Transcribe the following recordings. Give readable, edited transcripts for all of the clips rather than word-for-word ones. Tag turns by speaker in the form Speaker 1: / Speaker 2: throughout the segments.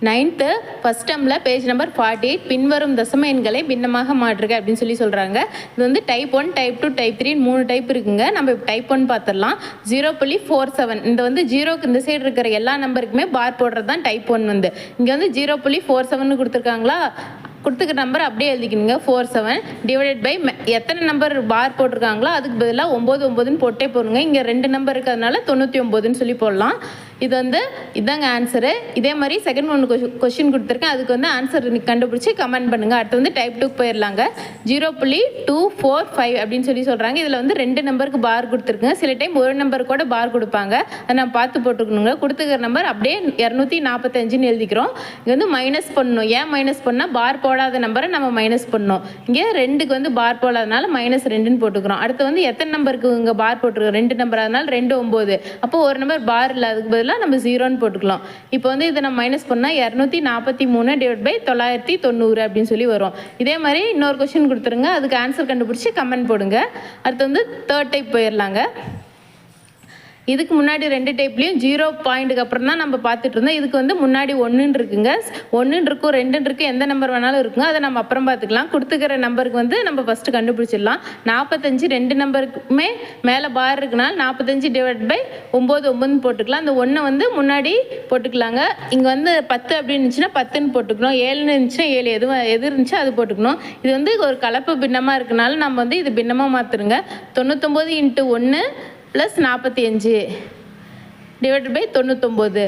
Speaker 1: 9th first டேர்மில் page number 48 பின்வரும் தசம எண்களை பின்னமாக மாற்றுக அப்படின்னு சொல்கிறாங்க. இது வந்து டைப் 1, டைப் 2, டைப் 3 3 டைப் இருக்குங்க. நம்ம இப்போ டைப் 1 பார்த்துடலாம். 0.47 இந்த வந்து ஜீரோக்கு இந்த சைடு இருக்கிற எல்லா நம்பருக்குமே பார் போடுறது தான் டைப் 1 வந்து. இங்கே வந்து 0.47 கொடுத்துருக்காங்களா, கொடுத்துக்கிற நம்பர் அப்படியே எழுதிக்கணுங்க. 47 டிவைடட் பை எத்தனை நம்பர் பார் போட்டிருக்காங்களோ அதுக்கு பதிலாக 99ன்னு போட்டே போடுங்க. இங்கே 2 நம்பர் இருக்கிறதுனால 99ன்னு சொல்லி போடலாம். இது வந்து இதாங்க ஆன்சரு. இதே மாதிரி செகண்ட் ஒன்று கொஸ்டின் கொடுத்துருக்கேன், அதுக்கு வந்து ஆன்சர் கண்டுபிடிச்சி கமெண்ட் பண்ணுங்கள். அடுத்து வந்து டைப் 2 போயிடலாங்க. 0.245 அப்படின்னு சொல்கிறாங்க. இதில் வந்து 2 நம்பருக்கு பார் கொடுத்துருக்குங்க. சில டைம் ஒரு நம்பருக்கு கூட பார் கொடுப்பாங்க, அதை நான் பார்த்து போட்டுக்கணுங்க. கொடுத்துக்கிற நம்பர் அப்படியே 245ன்னு எழுதிக்கிறோம். இங்கே வந்து மைனஸ் பண்ணணும். ஏன் மைனஸ் பண்ணால் பார் போடாத நம்பரை நம்ம மைனஸ் பண்ணணும். இங்கே 2க்கு வந்து பார் போடாதனால -2ன்னு போட்டுக்கிறோம். அடுத்து வந்து எத்தனை நம்பருக்கு இங்கே பார் போட்டுருக்கோம், 2 நம்பர், அதனால 2 9. அப்போ ஒரு நம்பர் பார் இல்லை, அதுக்கு பதிலாக நம்ம 0ன்னு போட்டுக்கலாம். இப்போ வந்து இதை நம்ம மைனஸ் பண்ணால் 243 டிவைட் பை 990 அப்படின்னு சொல்லி வரும். இதே மாதிரி இன்னொரு கொஸ்டின் கொடுத்துருங்க, அதுக்கு ஆன்சர் கண்டுபிடிச்சி கமெண்ட் போடுங்க. அடுத்து வந்து தேர்ட் டைப் போயிடலாங்க. இதுக்கு முன்னாடி 2 டைப்லையும் 0 பாயிண்ட்டுக்கு அப்புறம் தான் நம்ம பார்த்துட்டு இருந்தோம். இதுக்கு வந்து முன்னாடி 1ன்னு இருக்குங்க. 1ன்னு இருக்கும், 2ன்னு இருக்குது, எந்த நம்பர் வேணாலும் இருக்குங்க. அதை நம்ம அப்புறம் பார்த்துக்கலாம். கொடுத்துக்கிற நம்பருக்கு வந்து நம்ம ஃபஸ்ட்டு கண்டுபிடிச்சிடலாம். 45 2 நம்பருக்குமே மேலே பார் இருக்குனால 45 டிவைட் பை 9 போட்டுக்கலாம். அந்த 1 வந்து முன்னாடி போட்டுக்கலாங்க. இங்கே வந்து 10 அப்படின்னு இருந்துச்சுன்னா 10ன்னு போட்டுக்கணும். 7ன்னு இருந்துச்சுன்னா 7, எது இருந்துச்சோ அது போட்டுக்கணும். இது வந்து ஒரு கலப்பு பின்னமாக இருக்கனால நம்ம வந்து இது பின்னமாக மாற்றுருங்க. 99 × 1 + 45 டிவைட் பை 99.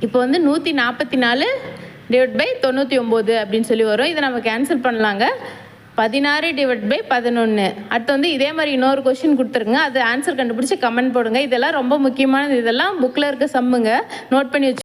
Speaker 1: இப்போ வந்து 144 டிவைட் பை 99 அப்படின்னு சொல்லி வரும். இதை நம்ம கேன்சல் பண்ணலாங்க. 16 டிவைட் பை 11. அடுத்து வந்து இதே மாதிரி இன்னொரு கொஸ்டின் கொடுத்துருங்க, அது ஆன்சர் கண்டுபிடிச்சி கமெண்ட் போடுங்க. இதெல்லாம் ரொம்ப முக்கியமானது. இதெல்லாம் புக்கில் இருக்க சம்முங்க, நோட் பண்ணி வச்சு